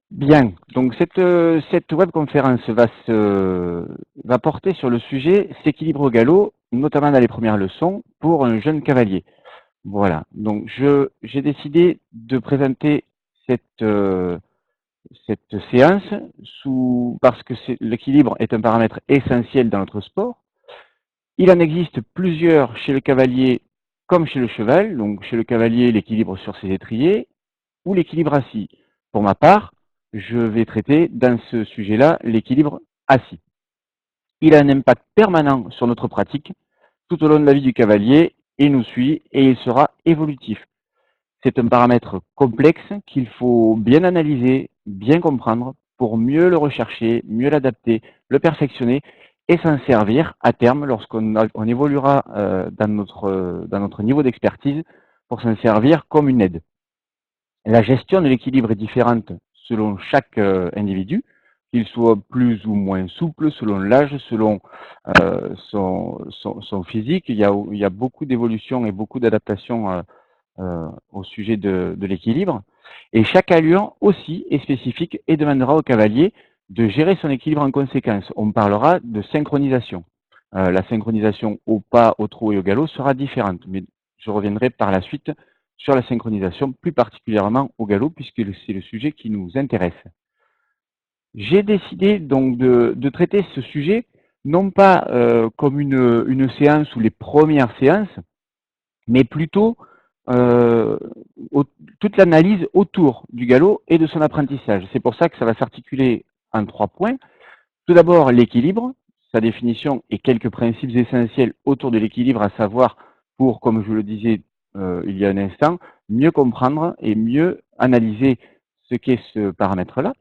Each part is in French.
Bien, donc cette webconférence va porter sur le sujet s'équilibre au galop, notamment dans les premières leçons, pour un jeune cavalier. Voilà, donc j'ai décidé de présenter cette, euh, cette séance parce que l'équilibre est un paramètre essentiel dans notre sport. Il en existe plusieurs chez le cavalier comme chez le cheval, donc chez le cavalier l'équilibre sur ses étriers, ou l'équilibre assis. Pour ma part, je vais traiter dans ce sujet-là l'équilibre assis. Il a un impact permanent sur notre pratique tout au long de la vie du cavalier. Il nous suit et il sera évolutif. C'est un paramètre complexe qu'il faut bien analyser, bien comprendre pour mieux le rechercher, mieux l'adapter, le perfectionner et s'en servir à terme lorsqu'on évoluera dans notre niveau d'expertise pour s'en servir comme une aide. La gestion de l'équilibre est différente selon chaque individu, qu'il soit plus ou moins souple, selon l'âge, selon son physique. Il y a beaucoup d'évolutions et beaucoup d'adaptations au sujet de l'équilibre. Et chaque allure aussi est spécifique et demandera au cavalier de gérer son équilibre en conséquence. On parlera de synchronisation. La synchronisation au pas, au trot et au galop sera différente, mais je reviendrai par la suite sur la synchronisation, plus particulièrement au galop, puisque c'est le sujet qui nous intéresse. J'ai décidé donc de traiter ce sujet non pas comme une séance ou les premières séances, mais plutôt euh, au, toute l'analyse autour du galop et de son apprentissage. C'est pour ça que ça va s'articuler en 3 points. Tout d'abord, l'équilibre, sa définition et quelques principes essentiels autour de l'équilibre, à savoir pour, comme je le disais il y a un instant, mieux comprendre et mieux analyser ce qu'est ce paramètre-là.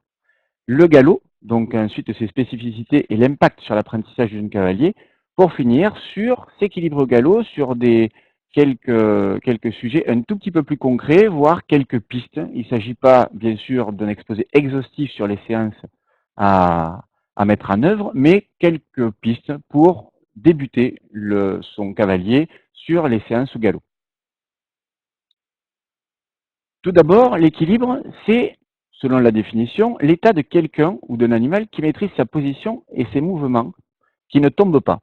Le galop, donc ensuite ses spécificités et l'impact sur l'apprentissage d'un cavalier, pour finir sur s'équilibrer au galop, sur quelques sujets un tout petit peu plus concrets, voire quelques pistes. Il ne s'agit pas, bien sûr, d'un exposé exhaustif sur les séances à, à mettre en œuvre, mais quelques pistes pour débuter son cavalier sur les séances au galop. Tout d'abord, l'équilibre, c'est, selon la définition, l'état de quelqu'un ou d'un animal qui maîtrise sa position et ses mouvements, qui ne tombe pas.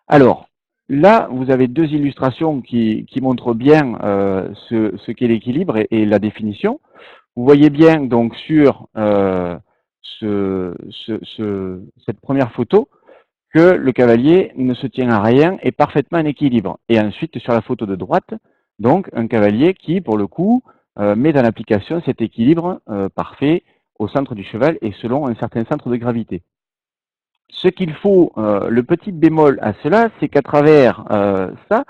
Alors, là, vous avez deux illustrations qui montrent bien ce qu'est l'équilibre et la définition. Vous voyez bien donc sur cette première photo que le cavalier ne se tient à rien et parfaitement en équilibre. Et ensuite, sur la photo de droite, donc un cavalier qui, pour le coup, met en application cet équilibre parfait au centre du cheval et selon un certain centre de gravité. Ce qu'il faut, le petit bémol à cela, c'est qu'à travers ça,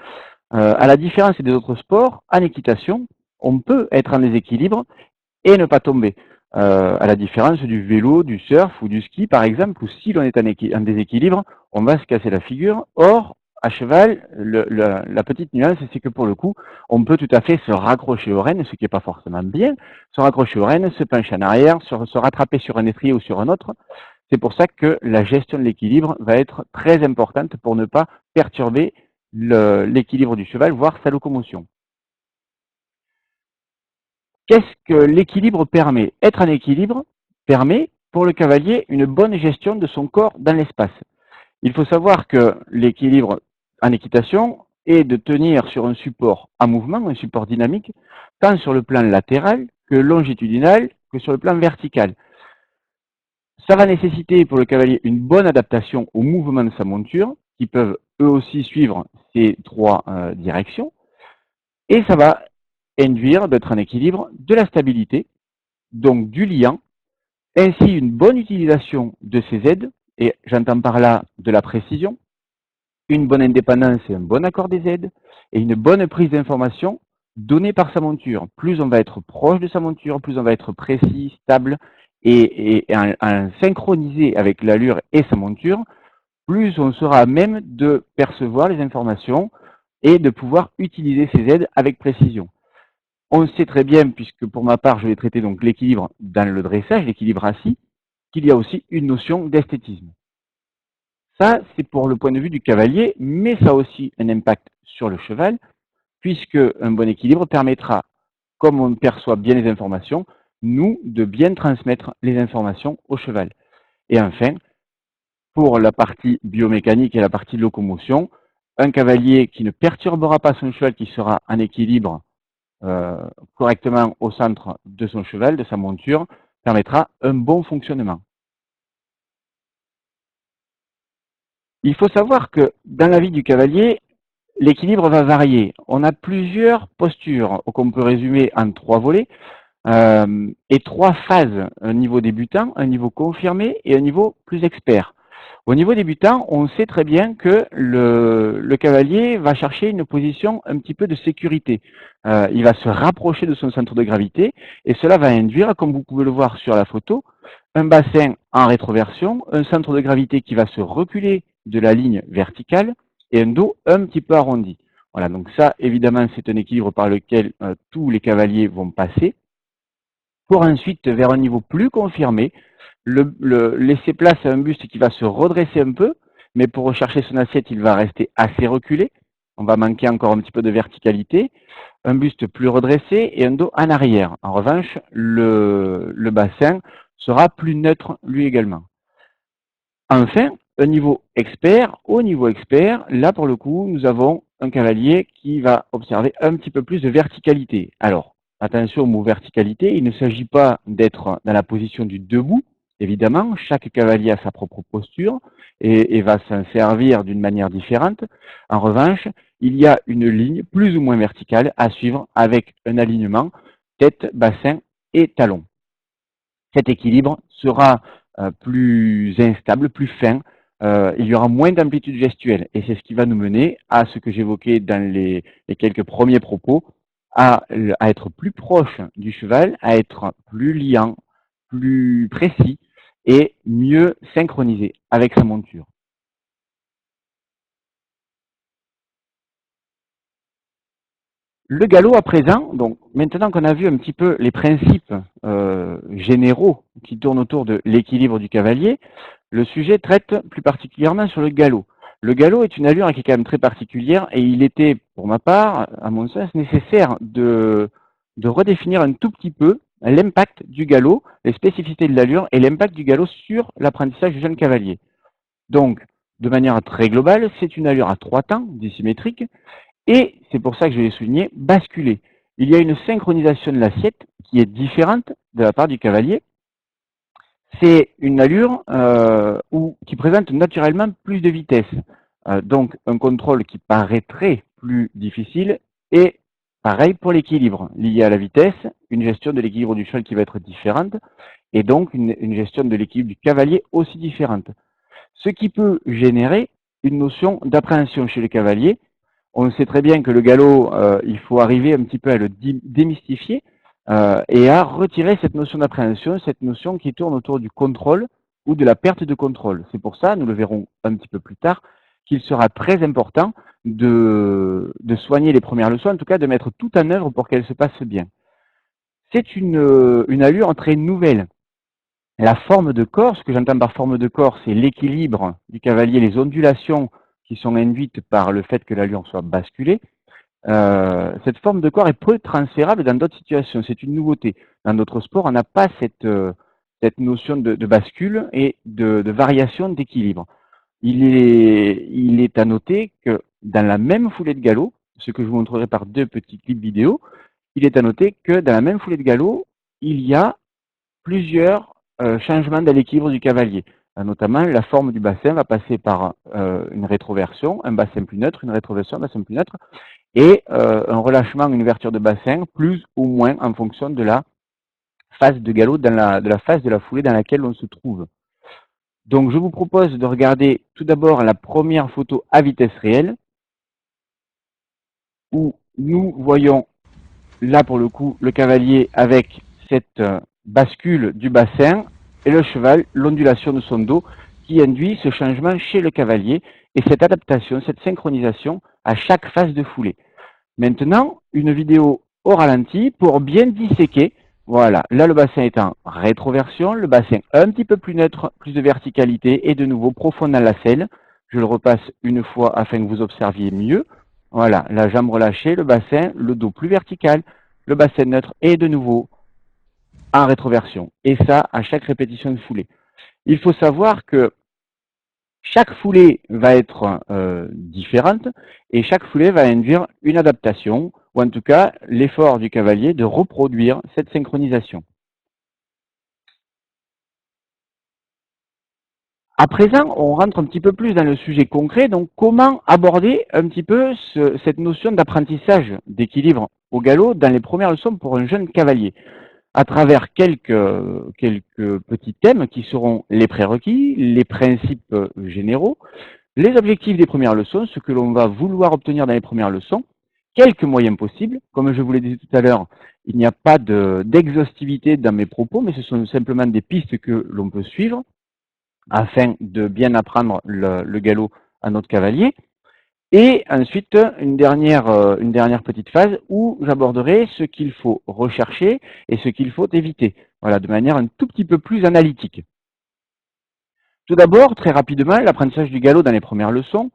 à la différence des autres sports, en équitation, on peut être en déséquilibre et ne pas tomber. À la différence du vélo, du surf ou du ski, par exemple, où si l'on est en déséquilibre, on va se casser la figure. Or, à cheval, la petite nuance, c'est que pour le coup, on peut tout à fait se raccrocher aux rênes, ce qui n'est pas forcément bien, se raccrocher aux rênes, se pencher en arrière, se rattraper sur un étrier ou sur un autre. C'est pour ça que la gestion de l'équilibre va être très importante pour ne pas perturber l'équilibre du cheval, voire sa locomotion. Qu'est-ce que l'équilibre permet? Être en équilibre permet pour le cavalier une bonne gestion de son corps dans l'espace. Il faut savoir que l'équilibre en équitation est de tenir sur un support en mouvement, un support dynamique, tant sur le plan latéral que longitudinal que sur le plan vertical. Ça va nécessiter pour le cavalier une bonne adaptation au mouvement de sa monture, qui peuvent eux aussi suivre ces trois directions, et ça va induire d'être en équilibre de la stabilité, donc du liant, ainsi une bonne utilisation de ces aides, et j'entends par là de la précision, une bonne indépendance et un bon accord des aides, et une bonne prise d'information donnée par sa monture. Plus on va être proche de sa monture, plus on va être précis, stable, et en synchronisé avec l'allure et sa monture, plus on sera à même de percevoir les informations et de pouvoir utiliser ces aides avec précision. On sait très bien, puisque pour ma part, je vais traiter donc l'équilibre dans le dressage, l'équilibre assis, qu'il y a aussi une notion d'esthétisme. Ça, c'est pour le point de vue du cavalier, mais ça a aussi un impact sur le cheval, puisque un bon équilibre permettra, comme on perçoit bien les informations, nous, de bien transmettre les informations au cheval. Et enfin, pour la partie biomécanique et la partie locomotion, un cavalier qui ne perturbera pas son cheval, qui sera en équilibre correctement au centre de son cheval, de sa monture, permettra un bon fonctionnement. Il faut savoir que dans la vie du cavalier, l'équilibre va varier. On a plusieurs postures qu'on peut résumer en 3 volets et 3 phases, un niveau débutant, un niveau confirmé et un niveau plus expert. Au niveau débutant, on sait très bien que le cavalier va chercher une position un petit peu de sécurité. Il va se rapprocher de son centre de gravité et cela va induire, comme vous pouvez le voir sur la photo, un bassin en rétroversion, un centre de gravité qui va se reculer de la ligne verticale et un dos un petit peu arrondi. Voilà, donc ça, évidemment, c'est un équilibre par lequel tous les cavaliers vont passer pour ensuite, vers un niveau plus confirmé, laisser place à un buste qui va se redresser un peu, mais pour rechercher son assiette, il va rester assez reculé. On va manquer encore un petit peu de verticalité. Un buste plus redressé et un dos en arrière. En revanche, le bassin sera plus neutre lui également. Enfin, un niveau expert, au niveau expert, là pour le coup, nous avons un cavalier qui va observer un petit peu plus de verticalité. Alors, attention au mot verticalité, il ne s'agit pas d'être dans la position du debout, évidemment, chaque cavalier a sa propre posture et va s'en servir d'une manière différente. En revanche, il y a une ligne plus ou moins verticale à suivre avec un alignement tête, bassin et talon. Cet équilibre sera plus instable, plus fin, il y aura moins d'amplitude gestuelle. Et c'est ce qui va nous mener à ce que j'évoquais dans les quelques premiers propos, à être plus proche du cheval, à être plus liant, plus précis et mieux synchronisé avec sa monture. Le galop à présent, donc maintenant qu'on a vu un petit peu les principes généraux qui tournent autour de l'équilibre du cavalier, le sujet traite plus particulièrement sur le galop. Le galop est une allure qui est quand même très particulière et il était, pour ma part, à mon sens, nécessaire de redéfinir un tout petit peu l'impact du galop, les spécificités de l'allure et l'impact du galop sur l'apprentissage du jeune cavalier. Donc, de manière très globale, c'est une allure à 3 temps, dissymétrique, et c'est pour ça que je l'ai souligné, basculer. Il y a une synchronisation de l'assiette qui est différente de la part du cavalier. C'est une allure qui présente naturellement plus de vitesse. Donc un contrôle qui paraîtrait plus difficile et pareil pour l'équilibre. Lié à la vitesse, une gestion de l'équilibre du cheval qui va être différente et donc une gestion de l'équilibre du cavalier aussi différente. Ce qui peut générer une notion d'appréhension chez le cavalier. On sait très bien que le galop, il faut arriver un petit peu à le démystifier et à retirer cette notion d'appréhension, cette notion qui tourne autour du contrôle ou de la perte de contrôle. C'est pour ça, nous le verrons un petit peu plus tard, qu'il sera très important de soigner les premières leçons, en tout cas de mettre tout en œuvre pour qu'elles se passent bien. C'est une allure très nouvelle. La forme de corps, ce que j'entends par forme de corps, c'est l'équilibre du cavalier, les ondulations qui sont induites par le fait que l'allure soit basculée. Cette forme de corps est peu transférable dans d'autres situations. C'est une nouveauté. Dans d'autres sports, on n'a pas cette notion de bascule et de variation d'équilibre. Il est à noter que dans la même foulée de galop, ce que je vous montrerai par 2 petits clips vidéo, il est à noter que dans la même foulée de galop, il y a plusieurs changements de l'équilibre du cavalier. Notamment, la forme du bassin va passer par une rétroversion, un bassin plus neutre, une rétroversion, un bassin plus neutre, et un relâchement, une ouverture de bassin, plus ou moins en fonction de la phase de galop, de la phase de la foulée dans laquelle on se trouve. Donc je vous propose de regarder tout d'abord la première photo à vitesse réelle, où nous voyons là pour le coup le cavalier avec cette bascule du bassin et le cheval, l'ondulation de son dos qui induit ce changement chez le cavalier et cette adaptation, cette synchronisation à chaque phase de foulée. Maintenant, une vidéo au ralenti pour bien disséquer. Voilà, là le bassin est en rétroversion, le bassin un petit peu plus neutre, plus de verticalité et de nouveau profond dans la selle. Je le repasse une fois afin que vous observiez mieux. Voilà, la jambe relâchée, le bassin, le dos plus vertical, le bassin neutre et de nouveau en rétroversion. Et ça, à chaque répétition de foulée. Il faut savoir que chaque foulée va être différente et chaque foulée va induire une adaptation, ou en tout cas l'effort du cavalier de reproduire cette synchronisation. À présent, on rentre un petit peu plus dans le sujet concret, donc comment aborder un petit peu cette notion d'apprentissage d'équilibre au galop dans les premières leçons pour un jeune cavalier, à travers quelques petits thèmes qui seront les prérequis, les principes généraux, les objectifs des premières leçons, ce que l'on va vouloir obtenir dans les premières leçons, quelques moyens possibles. Comme je vous l'ai dit tout à l'heure, il n'y a pas d'exhaustivité dans mes propos, mais ce sont simplement des pistes que l'on peut suivre afin de bien apprendre le galop à notre cavalier. Et ensuite, une dernière petite phase où j'aborderai ce qu'il faut rechercher et ce qu'il faut éviter. Voilà, de manière un tout petit peu plus analytique. Tout d'abord, très rapidement, l'apprentissage du galop dans les premières leçons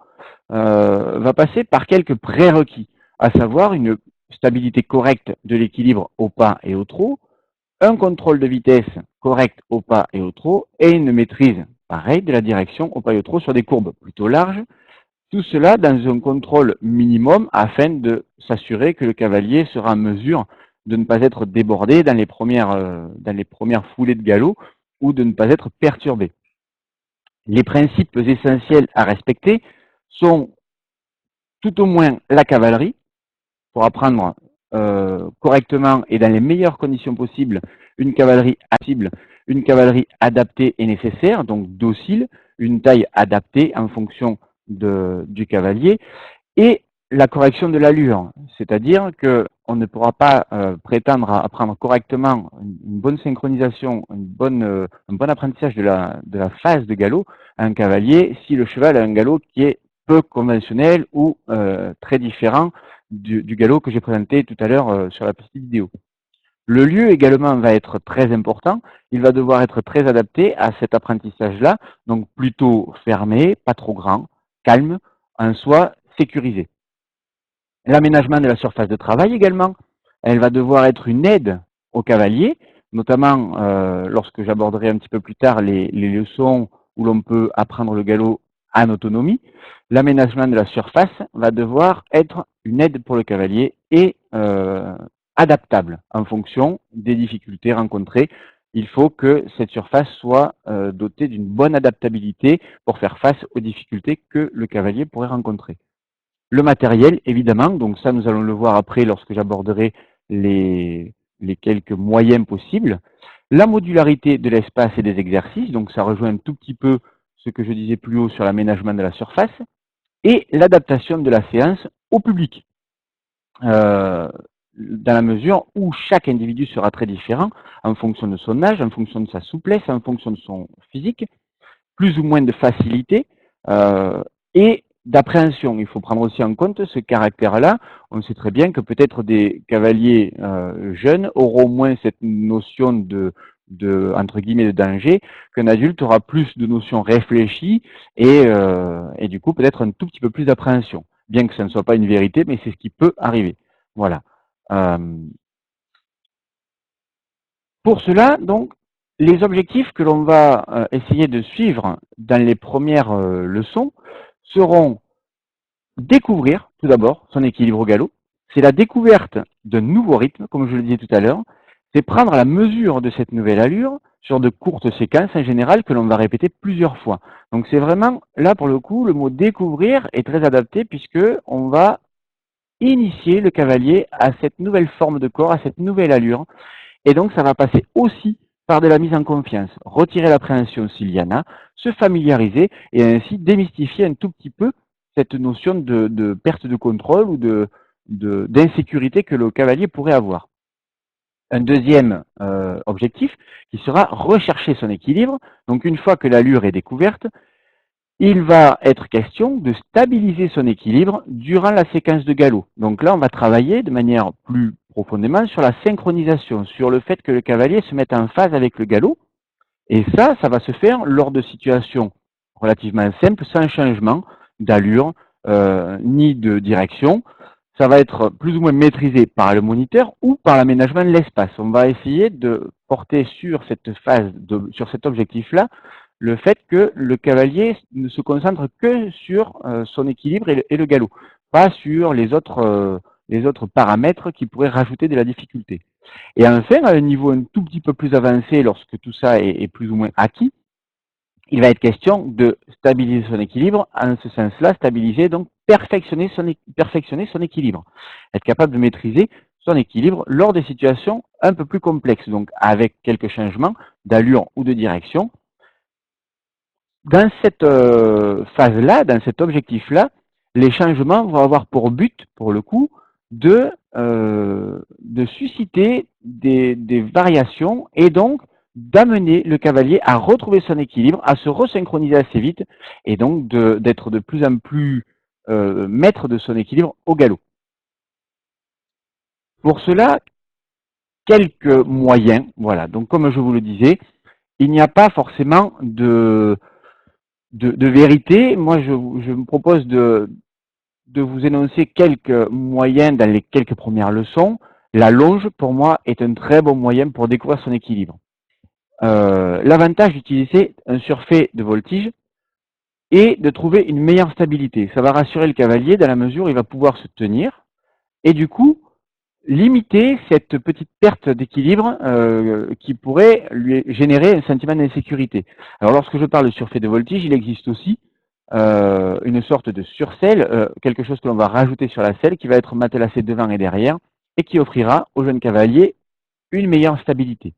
va passer par quelques prérequis, à savoir une stabilité correcte de l'équilibre au pas et au trot, un contrôle de vitesse correct au pas et au trot, et une maîtrise, pareil, de la direction au pas et au trot sur des courbes plutôt larges. Tout cela dans un contrôle minimum afin de s'assurer que le cavalier sera en mesure de ne pas être débordé dans les premières foulées de galop ou de ne pas être perturbé. Les principes essentiels à respecter sont tout au moins la cavalerie, pour apprendre correctement et dans les meilleures conditions possibles une cavalerie cible, une cavalerie adaptée et nécessaire, donc docile, une taille adaptée en fonction du cavalier, et la correction de l'allure, c'est-à-dire qu'on ne pourra pas prétendre à apprendre correctement une bonne synchronisation, un bon apprentissage de la phase de galop à un cavalier si le cheval a un galop qui est peu conventionnel ou très différent du galop que j'ai présenté tout à l'heure sur la petite vidéo. Le lieu également va être très important. Il va devoir être très adapté à cet apprentissage-là, donc plutôt fermé, pas trop grand, calme, en soi sécurisé. L'aménagement de la surface de travail également, elle va devoir être une aide au cavalier, notamment lorsque j'aborderai un petit peu plus tard les leçons où l'on peut apprendre le galop en autonomie. L'aménagement de la surface va devoir être une aide pour le cavalier et adaptable en fonction des difficultés rencontrées. Il faut que cette surface soit dotée d'une bonne adaptabilité pour faire face aux difficultés que le cavalier pourrait rencontrer. Le matériel, évidemment, donc ça nous allons le voir après lorsque j'aborderai les quelques moyens possibles. La modularité de l'espace et des exercices, donc ça rejoint un tout petit peu ce que je disais plus haut sur l'aménagement de la surface, et l'adaptation de la séance au public. Dans la mesure où chaque individu sera très différent en fonction de son âge, en fonction de sa souplesse, en fonction de son physique, plus ou moins de facilité et d'appréhension. Il faut prendre aussi en compte ce caractère-là. On sait très bien que peut-être des cavaliers jeunes auront moins cette notion de entre guillemets de danger, qu'un adulte aura plus de notions réfléchies et du coup peut-être un tout petit peu plus d'appréhension. Bien que ça ne soit pas une vérité, mais c'est ce qui peut arriver. Voilà. Pour cela, donc, les objectifs que l'on va essayer de suivre dans les premières leçons seront découvrir, tout d'abord, son équilibre au galop. C'est la découverte d'un nouveau rythme, comme je le disais tout à l'heure. C'est prendre la mesure de cette nouvelle allure sur de courtes séquences en général que l'on va répéter plusieurs fois. Donc c'est vraiment, là pour le coup, le mot découvrir est très adapté puisque on va initier le cavalier à cette nouvelle forme de corps, à cette nouvelle allure. Et donc, ça va passer aussi par de la mise en confiance, retirer l'appréhension s'il y en a, se familiariser et ainsi démystifier un tout petit peu cette notion de perte de contrôle ou d'insécurité que le cavalier pourrait avoir. Un deuxième objectif qui sera rechercher son équilibre. Donc, une fois que l'allure est découverte, il va être question de stabiliser son équilibre durant la séquence de galop. Donc là, on va travailler de manière plus profondément sur la synchronisation, sur le fait que le cavalier se mette en phase avec le galop. Et ça va se faire lors de situations relativement simples, sans changement d'allure ni de direction. ça va être plus ou moins maîtrisé par le moniteur ou par l'aménagement de l'espace. On va essayer de porter sur cette phase, sur cet objectif-là, le fait que le cavalier ne se concentre que sur son équilibre et le galop, pas sur les autres paramètres qui pourraient rajouter de la difficulté. Et enfin, à un niveau un tout petit peu plus avancé, lorsque tout ça est plus ou moins acquis, il va être question de stabiliser son équilibre, en ce sens-là, stabiliser, donc perfectionner son équilibre. Être capable de maîtriser son équilibre lors des situations un peu plus complexes, donc avec quelques changements d'allure ou de direction. Dans cette phase-là, dans cet objectif-là, les changements vont avoir pour but, pour le coup, de susciter des variations et donc d'amener le cavalier à retrouver son équilibre, à se resynchroniser assez vite et donc d'être de plus en plus maître de son équilibre au galop. Pour cela, quelques moyens, voilà. Donc comme je vous le disais, il n'y a pas forcément de vérité. Moi, je me propose de vous énoncer quelques moyens dans les quelques premières leçons. La longe, pour moi, est un très bon moyen pour découvrir son équilibre. L'avantage d'utiliser un surfait de voltige est de trouver une meilleure stabilité. Ça va rassurer le cavalier dans la mesure où il va pouvoir se tenir et du coup limiter cette petite perte d'équilibre qui pourrait lui générer un sentiment d'insécurité. Alors lorsque je parle de surfait de voltige, il existe aussi une sorte de surselle, quelque chose que l'on va rajouter sur la selle qui va être matelassé devant et derrière et qui offrira au jeune cavalier une meilleure stabilité.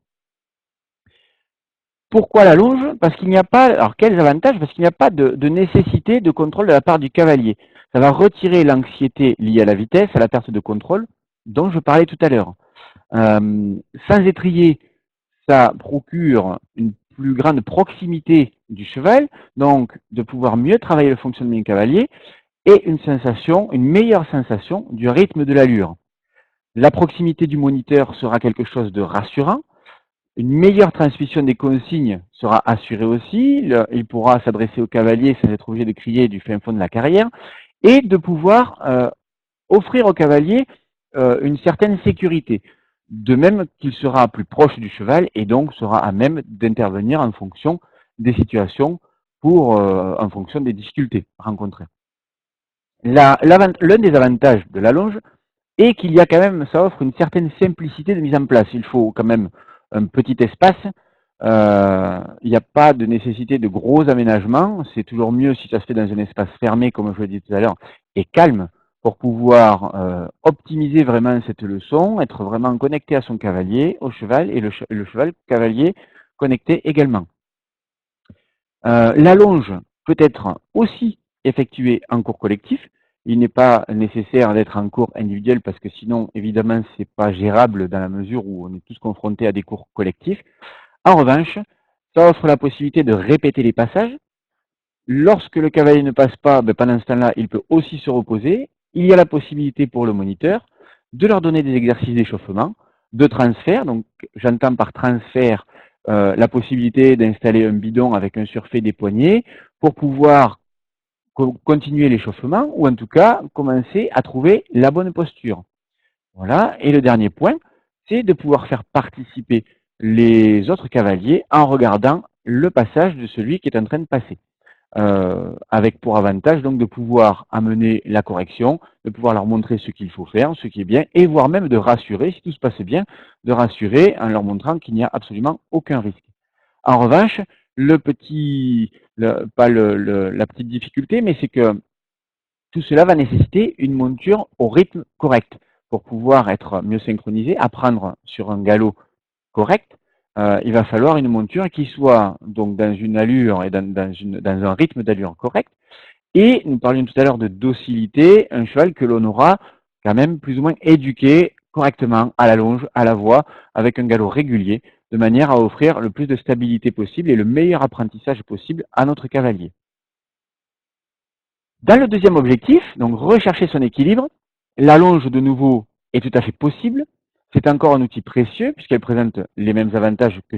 Pourquoi la longe? Parce qu'il n'y a pas, alors quels avantages? Parce qu'il n'y a pas de nécessité de contrôle de la part du cavalier. Ça va retirer l'anxiété liée à la vitesse, à la perte de contrôle, dont je parlais tout à l'heure. Sans étrier, ça procure une plus grande proximité du cheval, donc de pouvoir mieux travailler le fonctionnement du cavalier et une meilleure sensation du rythme de l'allure. La proximité du moniteur sera quelque chose de rassurant. Une meilleure transmission des consignes sera assurée aussi. Il pourra s'adresser au cavalier sans être obligé de crier du fin fond de la carrière et de pouvoir offrir au cavalier une certaine sécurité. De même qu'il sera plus proche du cheval et donc sera à même d'intervenir en fonction des situations en fonction des difficultés rencontrées. L'un des avantages de la longe est qu'il y a quand même, ça offre une certaine simplicité de mise en place. Il faut quand même un petit espace. Il n'y a pas de nécessité de gros aménagements. C'est toujours mieux si ça se fait dans un espace fermé, comme je l'ai dit tout à l'heure, et calme pour pouvoir optimiser vraiment cette leçon, être vraiment connecté à son cavalier, au cheval, et le cheval cavalier connecté également. La longe peut être aussi effectuée en cours collectif. Il n'est pas nécessaire d'être en cours individuel parce que sinon, évidemment, c'est pas gérable dans la mesure où on est tous confrontés à des cours collectifs. En revanche, ça offre la possibilité de répéter les passages. Lorsque le cavalier ne passe pas, pendant ce temps-là, il peut aussi se reposer. Il y a la possibilité pour le moniteur de leur donner des exercices d'échauffement, de transfert. Donc, j'entends par transfert la possibilité d'installer un bidon avec un surfait des poignets pour pouvoir continuer l'échauffement ou en tout cas commencer à trouver la bonne posture. Voilà. Et le dernier point, c'est de pouvoir faire participer les autres cavaliers en regardant le passage de celui qui est en train de passer. Avec pour avantage donc de pouvoir amener la correction, de pouvoir leur montrer ce qu'il faut faire, ce qui est bien, et voire même de rassurer, si tout se passe bien, de rassurer en leur montrant qu'il n'y a absolument aucun risque. En revanche, la petite difficulté, mais c'est que tout cela va nécessiter une monture au rythme correct pour pouvoir être mieux synchronisé, apprendre sur un galop correct. Il va falloir une monture qui soit donc dans une allure et dans un rythme d'allure correct. Et nous parlions tout à l'heure de docilité, un cheval que l'on aura quand même plus ou moins éduqué correctement à la longe, à la voix, avec un galop régulier, de manière à offrir le plus de stabilité possible et le meilleur apprentissage possible à notre cavalier. Dans le deuxième objectif, donc rechercher son équilibre, la longe de nouveau est tout à fait possible. C'est encore un outil précieux puisqu'elle présente les mêmes avantages que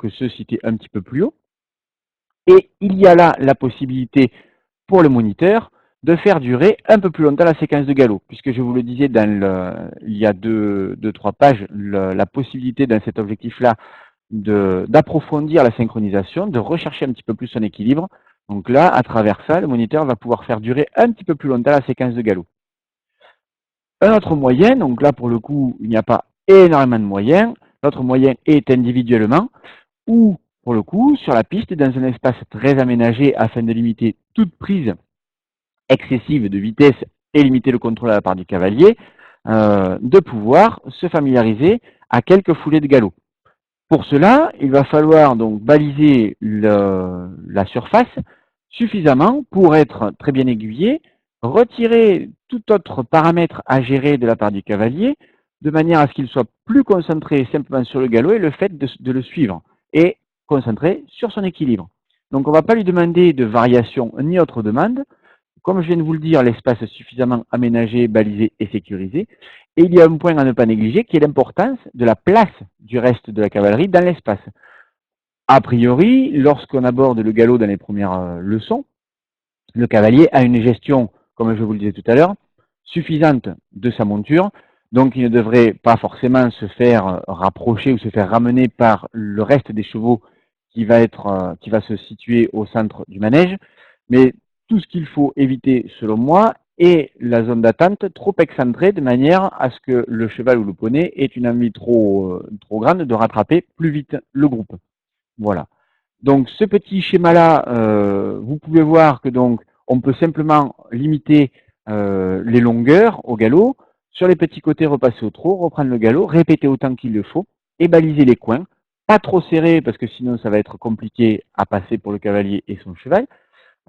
ceux cités un petit peu plus haut. Et il y a là la possibilité pour le moniteur de faire durer un peu plus longtemps la séquence de galop, puisque je vous le disais il y a trois pages, la possibilité dans cet objectif-là d'approfondir la synchronisation, de rechercher un petit peu plus son équilibre. Donc là, à travers ça, le moniteur va pouvoir faire durer un petit peu plus longtemps la séquence de galop. Un autre moyen, donc là pour le coup, il n'y a pas énormément de moyens. L'autre moyen est individuellement, ou pour le coup, sur la piste, dans un espace très aménagé afin de limiter toute prise excessive de vitesse et limiter le contrôle à la part du cavalier, de pouvoir se familiariser à quelques foulées de galop. Pour cela, il va falloir donc baliser la surface suffisamment pour être très bien aiguillé, retirer tout autre paramètre à gérer de la part du cavalier, de manière à ce qu'il soit plus concentré simplement sur le galop et le fait de le suivre, et concentré sur son équilibre. Donc on ne va pas lui demander de variation ni autre demande. Comme je viens de vous le dire, l'espace est suffisamment aménagé, balisé et sécurisé. Et il y a un point à ne pas négliger qui est l'importance de la place du reste de la cavalerie dans l'espace. A priori, lorsqu'on aborde le galop dans les premières leçons, le cavalier a une gestion, comme je vous le disais tout à l'heure, suffisante de sa monture, donc il ne devrait pas forcément se faire rapprocher ou se faire ramener par le reste des chevaux qui va se situer au centre du manège, mais tout ce qu'il faut éviter, selon moi, est la zone d'attente trop excentrée de manière à ce que le cheval ou le poney ait une envie trop grande de rattraper plus vite le groupe. Voilà. Donc ce petit schéma-là, vous pouvez voir que donc on peut simplement limiter les longueurs au galop, sur les petits côtés repasser au trot, reprendre le galop, répéter autant qu'il le faut et baliser les coins. Pas trop serré parce que sinon ça va être compliqué à passer pour le cavalier et son cheval.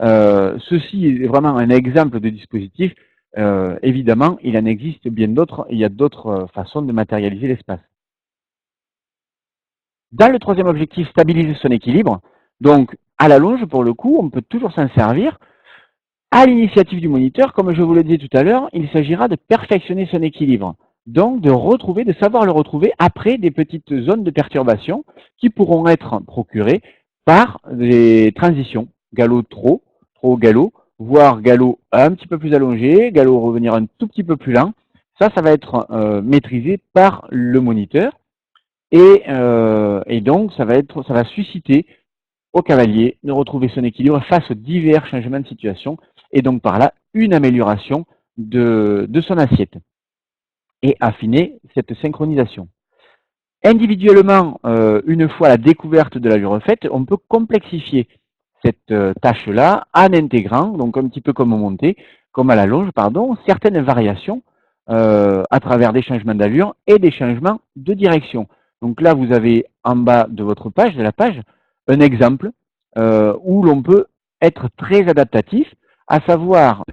Ceci est vraiment un exemple de dispositif. Évidemment, il en existe bien d'autres. Il y a d'autres façons de matérialiser l'espace. Dans le troisième objectif, stabiliser son équilibre. Donc, à la longe, pour le coup, on peut toujours s'en servir. À l'initiative du moniteur, comme je vous le disais tout à l'heure, il s'agira de perfectionner son équilibre. Donc, de savoir le retrouver après des petites zones de perturbation qui pourront être procurées par des transitions. Galop trop galop, voire galop un petit peu plus allongé, galop revenir un tout petit peu plus lent. Ça va être maîtrisé par le moniteur. Et donc, ça va susciter au cavalier de retrouver son équilibre face aux divers changements de situation et donc par là une amélioration de son assiette et affiner cette synchronisation. Individuellement, une fois la découverte de l'allure faite, on peut complexifier cette tâche-là en intégrant, donc un petit peu comme monter, comme à la longe, pardon, certaines variations à travers des changements d'allure et des changements de direction. Donc là, vous avez en bas de votre page, de la page, un exemple où l'on peut être très adaptatif, à savoir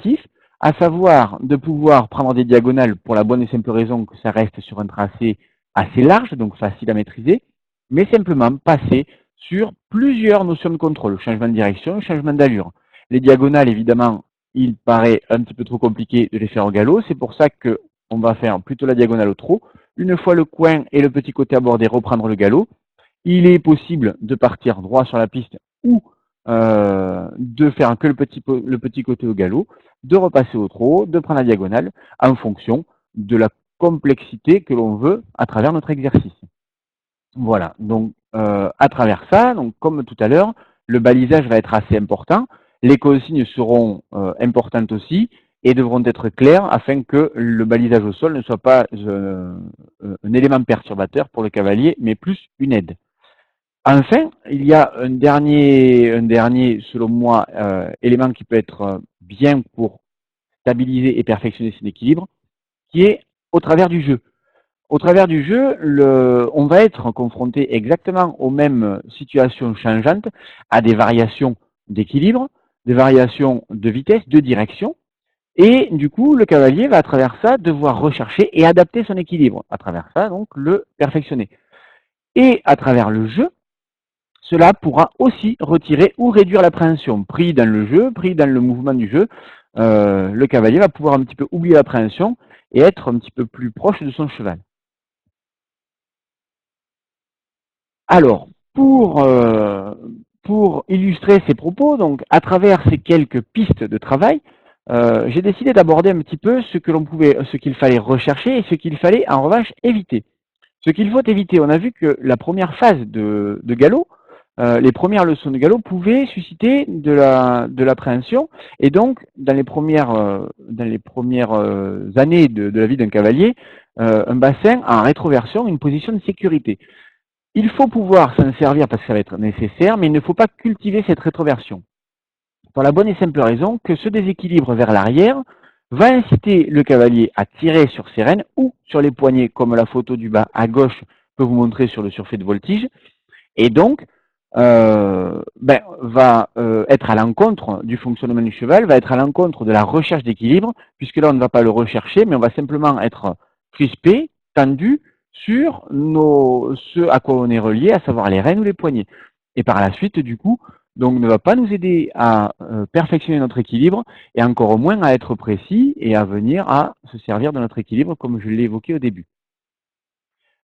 de pouvoir prendre des diagonales pour la bonne et simple raison que ça reste sur un tracé assez large, donc facile à maîtriser, mais simplement passer sur plusieurs notions de contrôle, changement de direction, changement d'allure. Les diagonales, évidemment, il paraît un petit peu trop compliqué de les faire au galop, c'est pour ça qu'on va faire plutôt la diagonale au trot. Une fois le coin et le petit côté abordé, reprendre le galop. Il est possible de partir droit sur la piste ou de faire que le petit côté au galop, de repasser au trot, de prendre la diagonale en fonction de la complexité que l'on veut à travers notre exercice. Voilà, donc à travers ça, donc comme tout à l'heure, le balisage va être assez important. Les consignes seront importantes aussi et devront être claires afin que le balisage au sol ne soit pas un élément perturbateur pour le cavalier, mais plus une aide. Enfin, il y a un dernier selon moi, élément qui peut être bien pour stabiliser et perfectionner son équilibre, qui est au travers du jeu. Au travers du jeu, on va être confronté exactement aux mêmes situations changeantes, à des variations d'équilibre, des variations de vitesse, de direction, et du coup, le cavalier va à travers ça devoir rechercher et adapter son équilibre. À travers ça, donc, le perfectionner. Et à travers le jeu, cela pourra aussi retirer ou réduire l'appréhension. Pris dans le jeu, pris dans le mouvement du jeu, le cavalier va pouvoir un petit peu oublier l'appréhension et être un petit peu plus proche de son cheval. Alors, pour illustrer ces propos, donc à travers ces quelques pistes de travail, j'ai décidé d'aborder un petit peu ce qu'il fallait rechercher et ce qu'il fallait en revanche éviter. Ce qu'il faut éviter, on a vu que la première phase de galop, les premières leçons de galop pouvaient susciter de l'appréhension et donc dans les premières années de la vie d'un cavalier, un bassin en rétroversion, une position de sécurité. Il faut pouvoir s'en servir parce que ça va être nécessaire, mais il ne faut pas cultiver cette rétroversion. Pour la bonne et simple raison que ce déséquilibre vers l'arrière va inciter le cavalier à tirer sur ses rênes ou sur les poignets, comme la photo du bas à gauche peut vous montrer sur le surfait de voltige, et donc va être à l'encontre du fonctionnement du cheval, va être à l'encontre de la recherche d'équilibre, puisque là on ne va pas le rechercher, mais on va simplement être crispé, tendu sur ce à quoi on est relié, à savoir les rênes ou les poignets. Et par la suite, du coup, donc ne va pas nous aider à perfectionner notre équilibre et encore moins à être précis et à venir à se servir de notre équilibre comme je l'ai évoqué au début.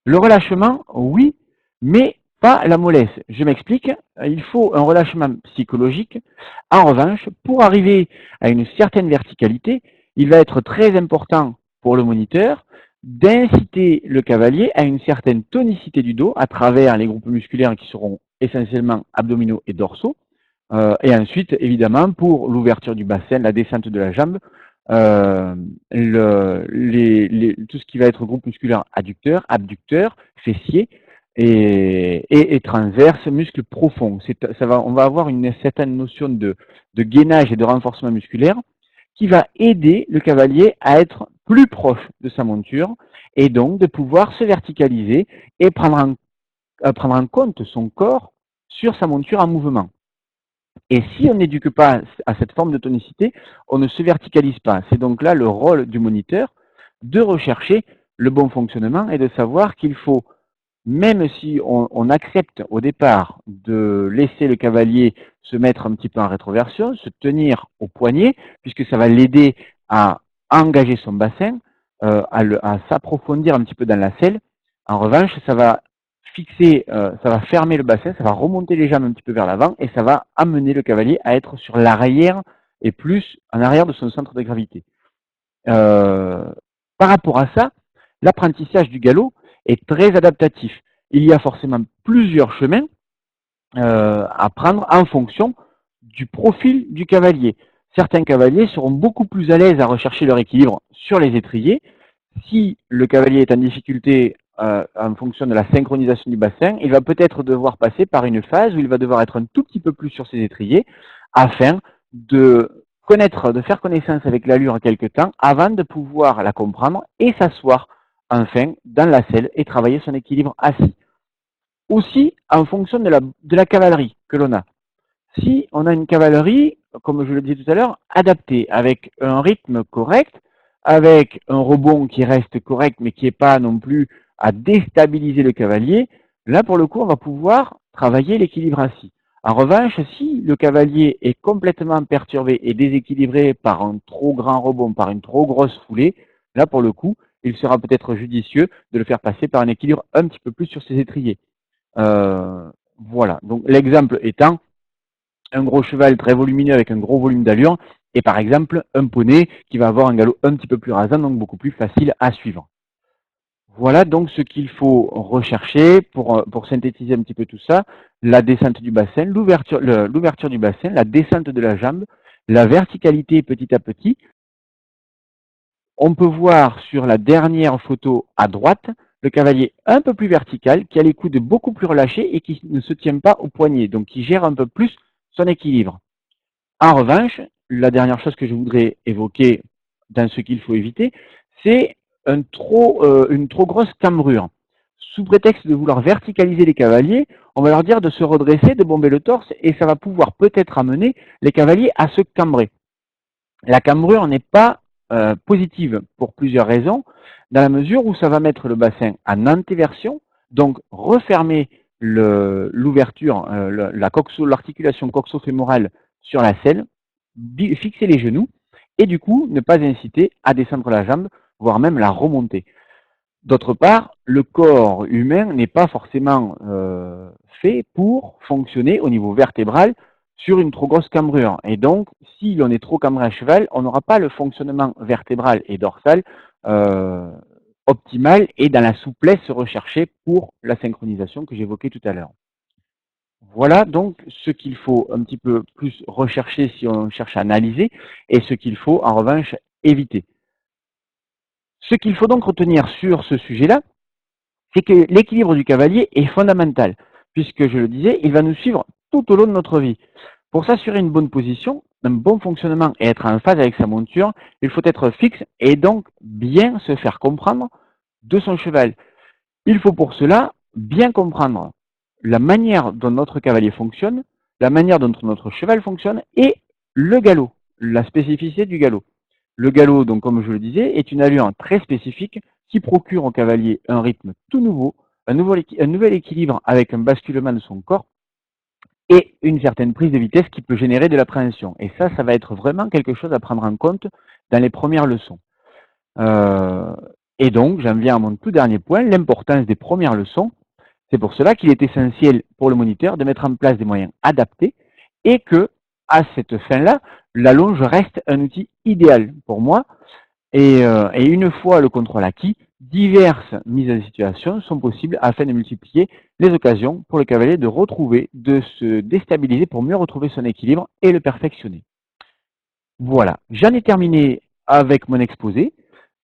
Le relâchement, oui, mais pas la mollesse. Je m'explique, il faut un relâchement psychologique. En revanche, pour arriver à une certaine verticalité, il va être très important pour le moniteur d'inciter le cavalier à une certaine tonicité du dos à travers les groupes musculaires qui seront essentiellement abdominaux et dorsaux. Et ensuite, évidemment, pour l'ouverture du bassin, la descente de la jambe, euh, tout ce qui va être groupe musculaire adducteur, abducteur, fessier et transverse, muscle profond. On va avoir une certaine notion de gainage et de renforcement musculaire qui va aider le cavalier à être plus proche de sa monture et donc de pouvoir se verticaliser et prendre en compte son corps sur sa monture en mouvement. Et si on n'éduque pas à cette forme de tonicité, on ne se verticalise pas. C'est donc là le rôle du moniteur de rechercher le bon fonctionnement et de savoir qu'il faut, même si on accepte au départ de laisser le cavalier se mettre un petit peu en rétroversion, se tenir au poignet, puisque ça va l'aider à engager son bassin, à s'approfondir un petit peu dans la selle. En revanche, ça va ça va fermer le bassin, ça va remonter les jambes un petit peu vers l'avant et ça va amener le cavalier à être sur l'arrière et plus en arrière de son centre de gravité. Euh, Par rapport à ça, l'apprentissage du galop est très adaptatif. Il y a forcément plusieurs chemins à prendre en fonction du profil du cavalier. Certains cavaliers seront beaucoup plus à l'aise à rechercher leur équilibre sur les étriers. Si le cavalier est en difficulté en fonction de la synchronisation du bassin, il va peut-être devoir passer par une phase où il va devoir être un tout petit peu plus sur ses étriers afin de de faire connaissance avec l'allure quelque temps avant de pouvoir la comprendre et s'asseoir enfin dans la selle et travailler son équilibre assis. Aussi en fonction de la cavalerie que l'on a. Si on a une cavalerie, comme je le disais tout à l'heure, adaptée, avec un rythme correct, avec un rebond qui reste correct, mais qui n'est pas non plus à déstabiliser le cavalier, là, pour le coup, on va pouvoir travailler l'équilibre assis. En revanche, si le cavalier est complètement perturbé et déséquilibré par un trop grand rebond, par une trop grosse foulée, là, pour le coup, il sera peut-être judicieux de le faire passer par un équilibre un petit peu plus sur ses étriers. Voilà. Donc, l'exemple étant un gros cheval très volumineux avec un gros volume d'allure, et par exemple un poney qui va avoir un galop un petit peu plus rasant, donc beaucoup plus facile à suivre. Voilà donc ce qu'il faut rechercher pour synthétiser un petit peu tout ça, la descente du bassin, l'ouverture du bassin, la descente de la jambe, la verticalité petit à petit. On peut voir sur la dernière photo à droite le cavalier un peu plus vertical, qui a les coudes beaucoup plus relâchés et qui ne se tient pas au poignet, donc qui gère un peu plus son équilibre. En revanche, la dernière chose que je voudrais évoquer dans ce qu'il faut éviter, c'est une trop grosse cambrure. Sous prétexte de vouloir verticaliser les cavaliers, on va leur dire de se redresser, de bomber le torse, et ça va pouvoir peut-être amener les cavaliers à se cambrer. La cambrure n'est pas positive pour plusieurs raisons, dans la mesure où ça va mettre le bassin en antéversion, donc refermer l'ouverture, l'articulation coxo-fémorale sur la selle, fixer les genoux, et du coup ne pas inciter à descendre la jambe, voire même la remonter. D'autre part, le corps humain n'est pas forcément fait pour fonctionner au niveau vertébral sur une trop grosse cambrure. Et donc, si l'on est trop cambré à cheval, on n'aura pas le fonctionnement vertébral et dorsal optimal et dans la souplesse recherchée pour la synchronisation que j'évoquais tout à l'heure. Voilà donc ce qu'il faut un petit peu plus rechercher si on cherche à analyser et ce qu'il faut en revanche éviter. Ce qu'il faut donc retenir sur ce sujet-là, c'est que l'équilibre du cavalier est fondamental, puisque je le disais, il va nous suivre tout au long de notre vie. Pour s'assurer une bonne position, un bon fonctionnement et être en phase avec sa monture, il faut être fixe et donc bien se faire comprendre de son cheval. Il faut pour cela bien comprendre la manière dont notre cavalier fonctionne, la manière dont notre cheval fonctionne et le galop, la spécificité du galop. Le galop, donc comme je le disais, est une allure très spécifique qui procure au cavalier un rythme tout nouveau, un nouvel équilibre avec un basculement de son corps et une certaine prise de vitesse qui peut générer de l'appréhension. Et ça va être vraiment quelque chose à prendre en compte dans les premières leçons. Et donc, j'en viens à mon tout dernier point, l'importance des premières leçons. C'est pour cela qu'il est essentiel pour le moniteur de mettre en place des moyens adaptés et que, à cette fin-là, la longe reste un outil idéal pour moi. Et une fois le contrôle acquis, diverses mises en situation sont possibles afin de multiplier les occasions pour le cavalier de retrouver, de se déstabiliser pour mieux retrouver son équilibre et le perfectionner. Voilà, j'en ai terminé avec mon exposé.